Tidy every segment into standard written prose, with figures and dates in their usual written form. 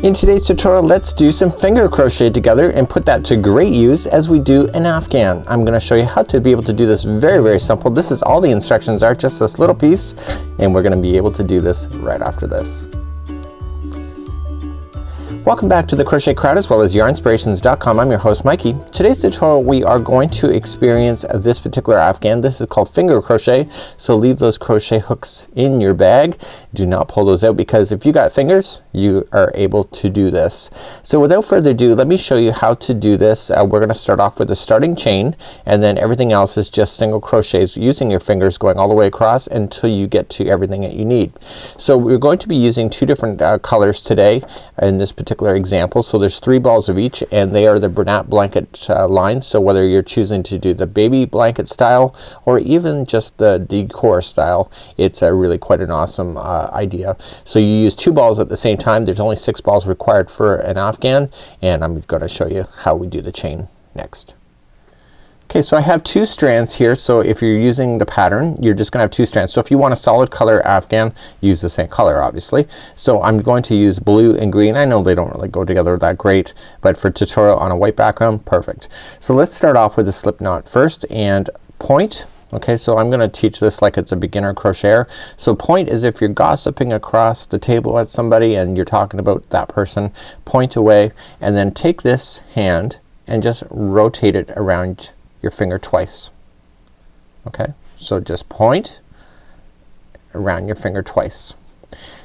In today's tutorial, let's do some finger crochet together and put that to great use as we do an afghan. I'm going to show you how to be able to do this very simple. This is all the instructions are, just this little piece, and we're going to be able to do this right after this. Welcome back to the Crochet Crowd as well as yarnspirations.com. I'm your host Mikey. Today's tutorial we are going to experience this particular afghan. This is called finger crochet, so leave those crochet hooks in your bag. Do not pull those out because if you got fingers you are able to do this. So without further ado, let me show you how to do this. We're going to start off with a starting chain, and then everything else is just single crochets using your fingers going all the way across until you get to everything that you need. So we're going to be using two different colors today in this particular example. So there's 3 balls of each, and they are the Bernat blanket line. So whether you're choosing to do the baby blanket style or even just the decor style, it's really quite an awesome idea. So you use 2 balls at the same time. There's only 6 balls required for an afghan, and I'm going to show you how we do the chain next. Okay, so I have 2 strands here. So if you're using the pattern, you're just gonna have 2 strands. So if you want a solid color afghan, use the same color obviously. So I'm going to use blue and green. I know they don't really go together that great, but for tutorial on a white background, perfect. So let's start off with a slip knot first and point. Okay, so I'm gonna teach this like it's a beginner crocheter. So point is if you're gossiping across the table at somebody and you're talking about that person, point away and then take this hand and just rotate it around your finger twice. Okay, so just point around your finger twice.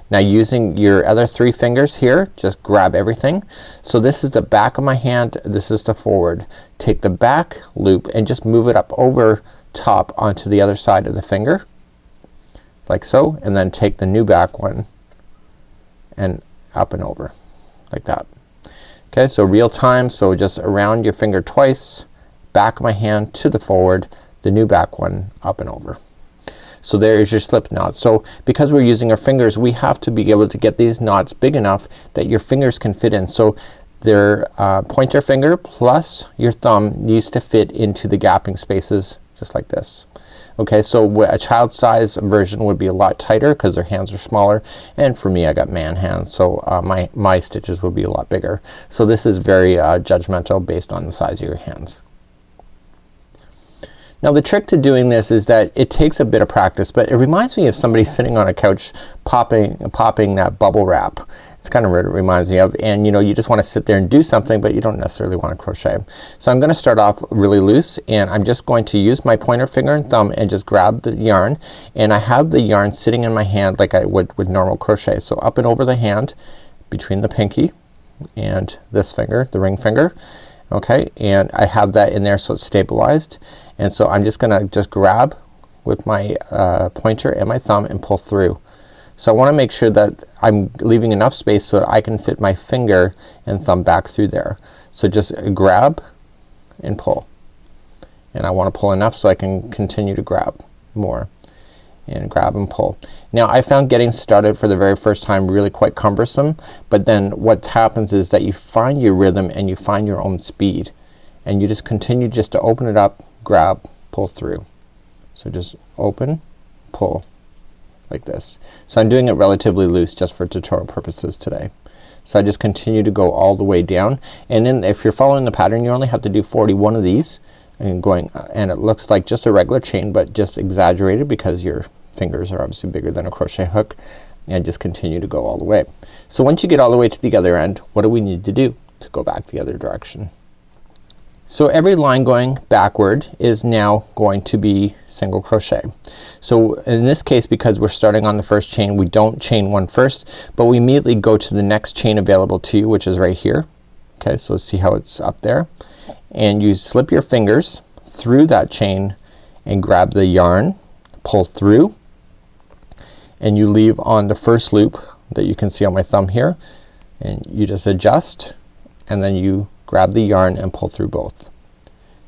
Now using your other 3 fingers here, just grab everything. So this is the back of my hand, this is the forward. Take the back loop and just move it up over top onto the other side of the finger like so, and then take the new back one and up and over like that. Okay, so real time, so just around your finger twice, back of my hand to the forward, the new back one up and over. So there is your slip knot. So because we're using our fingers, we have to be able to get these knots big enough that your fingers can fit in. So their pointer finger plus your thumb needs to fit into the gapping spaces just like this. Okay, so a child size version would be a lot tighter because their hands are smaller, and for me I got man hands, so my stitches would be a lot bigger. So this is very judgmental based on the size of your hands. Now the trick to doing this is that it takes a bit of practice, but it reminds me of somebody sitting on a couch popping that bubble wrap. It's kind of what it reminds me of, and you know, you just want to sit there and do something, but you don't necessarily want to crochet. So I'm gonna start off really loose, and I'm just going to use my pointer finger and thumb and just grab the yarn, and I have the yarn sitting in my hand like I would with normal crochet. So up and over the hand between the pinky and this finger, the ring finger. Okay, and I have that in there so it's stabilized, and so I'm just gonna grab with my pointer and my thumb and pull through. So I want to make sure that I'm leaving enough space so that I can fit my finger and thumb back through there. So just grab and pull, and I want to pull enough so I can continue to grab more and grab and pull. Now I found getting started for the very first time really quite cumbersome, but then what happens is that you find your rhythm and you find your own speed, and you just continue just to open it up, grab, pull through. So just open, pull like this. So I'm doing it relatively loose just for tutorial purposes today. So I just continue to go all the way down, and then if you're following the pattern you only have to do 41 of these, and going and it looks like just a regular chain but just exaggerated because your fingers are obviously bigger than a crochet hook, and just continue to go all the way. So once you get all the way to the other end, what do we need to do to go back the other direction? So every line going backward is now going to be single crochet. So in this case, because we're starting on the first chain, we don't chain one first, but we immediately go to the next chain available to you, which is right here. Okay, so see how it's up there, and you slip your fingers through that chain and grab the yarn, pull through, and you leave on the first loop that you can see on my thumb here, and you just adjust, and then you grab the yarn and pull through both.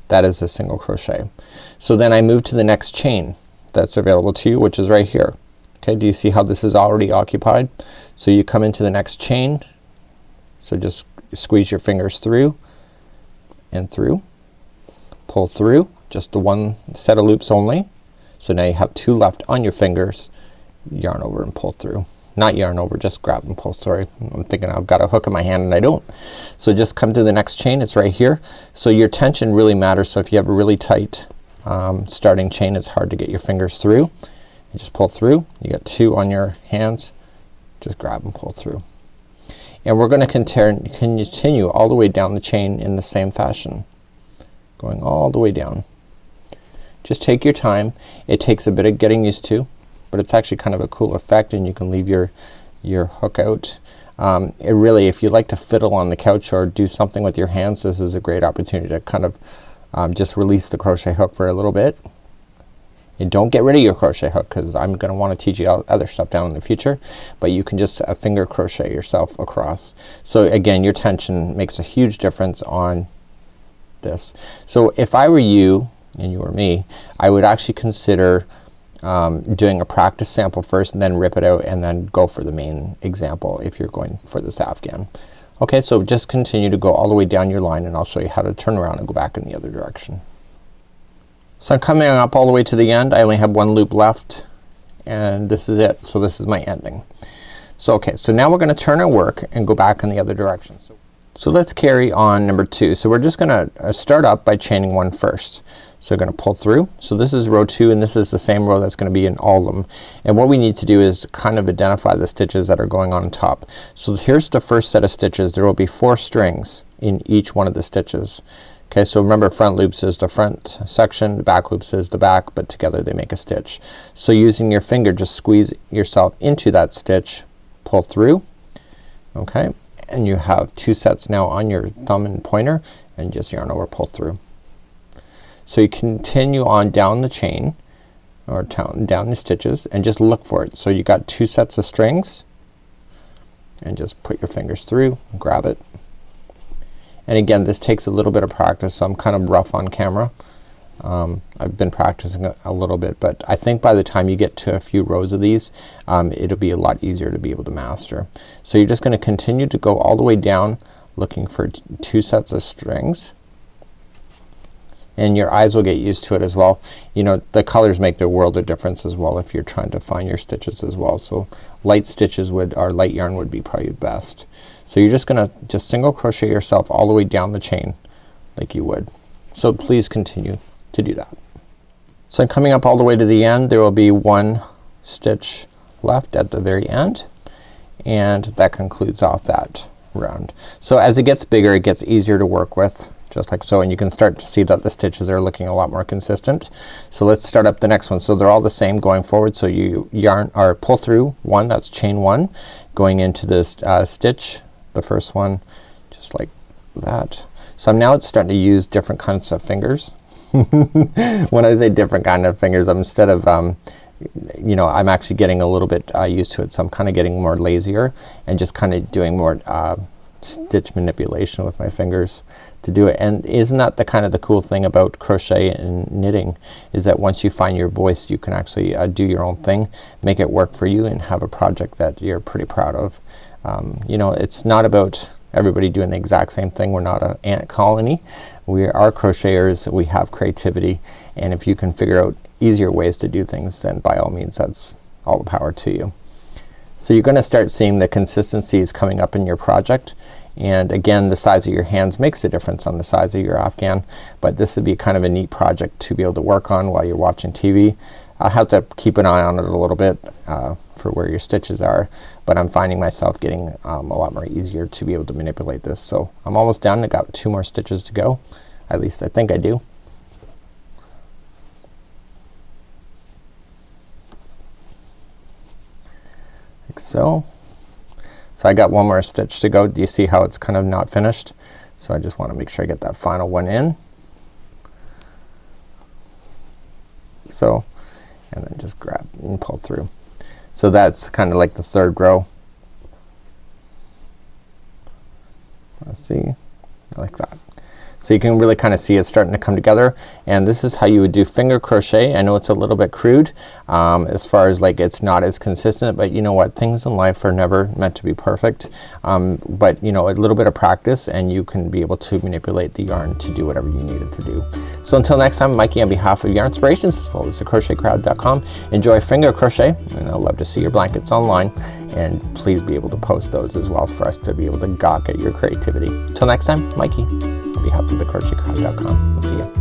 That is a single crochet. So then I move to the next chain that's available to you, which is right here. Okay, do you see how this is already occupied? So you come into the next chain, so just squeeze your fingers through and through, pull through, just the one set of loops only. So now you have 2 left on your fingers, yarn over and pull through. not yarn over, just grab and pull. Sorry, I'm thinking I've got a hook in my hand and I don't. So just come to the next chain, it's right here. So your tension really matters. So if you have a really tight starting chain, it's hard to get your fingers through. You just pull through, you got 2 on your hands, just grab and pull through. And we're gonna continue all the way down the chain in the same fashion, going all the way down. Just take your time. It takes a bit of getting used to, but it's actually kind of a cool effect, and you can leave your hook out. It really, if you like to fiddle on the couch or do something with your hands, this is a great opportunity to kind of just release the crochet hook for a little bit. And don't get rid of your crochet hook, because I'm gonna want to teach you other stuff down in the future, but you can just finger crochet yourself across. So again, your tension makes a huge difference on this. So if I were you and you were me, I would actually consider doing a practice sample first and then rip it out and then go for the main example if you're going for this afghan. Okay, so just continue to go all the way down your line, and I'll show you how to turn around and go back in the other direction. So I'm coming up all the way to the end. I only have 1 loop left, and this is it. So this is my ending. So okay, so now we're gonna turn our work and go back in the other direction. So let's carry on number 2. So we're just gonna start up by chaining 1 first. So we're gonna pull through. So this is row 2, and this is the same row that's gonna be in all of them. And what we need to do is kind of identify the stitches that are going on top. So here's the first set of stitches. There will be 4 strings in each one of the stitches. Okay, so remember, front loops is the front section, the back loops is the back, but together they make a stitch. So using your finger, just squeeze yourself into that stitch, pull through. Okay, and you have 2 sets now on your thumb and pointer, and just yarn over, pull through. So you continue on down the chain, or down the stitches, and just look for it. So you got 2 sets of strings, and just put your fingers through and grab it. And again, this takes a little bit of practice, so I'm kind of rough on camera. I've been practicing a little bit, but I think by the time you get to a few rows of these, it'll be a lot easier to be able to master. So you're just gonna continue to go all the way down, looking for 2 sets of strings, and your eyes will get used to it as well. You know, the colors make the world of difference as well if you're trying to find your stitches as well. So light stitches or light yarn would be probably the best. So you're just gonna single crochet yourself all the way down the chain like you would. So please continue to do that. So I'm coming up all the way to the end. There will be 1 stitch left at the very end, and that concludes off that round. So as it gets bigger, it gets easier to work with, just like so, and you can start to see that the stitches are looking a lot more consistent. So let's start up the next one. So they're all the same going forward. So you yarn or pull through 1, that's chain 1, going into this stitch, the first one, just like that. So now it's starting to use different kinds of fingers. When I say different kind of fingers, instead of you know, I'm actually getting a little bit used to it, so I'm kind of getting more lazier and just kind of doing more stitch manipulation with my fingers to do it. And isn't that the kind of the cool thing about crochet and knitting, is that once you find your voice, you can actually do your own thing, make it work for you, and have a project that you're pretty proud of. You know, it's not about everybody doing the exact same thing. We're not an ant colony. We are crocheters. We have creativity, and if you can figure out easier ways to do things, then by all means, that's all the power to you. So you're gonna start seeing the consistencies coming up in your project, and again, the size of your hands makes a difference on the size of your afghan, but this would be kind of a neat project to be able to work on while you're watching TV. I'll have to keep an eye on it a little bit for where your stitches are, but I'm finding myself getting a lot more easier to be able to manipulate this. So I'm almost done. I got 2 more stitches to go. At least I think I do. Like so. So I got 1 more stitch to go. Do you see how it's kind of not finished? So I just want to make sure I get that final one in. So, and then just grab and pull through. So that's kind of like the 3rd row. Let's see, like that. So you can really kind of see it starting to come together, and this is how you would do finger crochet. I know it's a little bit crude as far as like it's not as consistent, but you know what, things in life are never meant to be perfect, but you know, a little bit of practice and you can be able to manipulate the yarn to do whatever you need it to do. So until next time, Mikey on behalf of Yarn Inspirations as well as the crochetcrowd.com, enjoy finger crochet, and I'd love to see your blankets online, and please be able to post those as well for us to be able to gawk at your creativity. Till next time, Mikey on behalf of the crochetcrowd.com. We'll see you.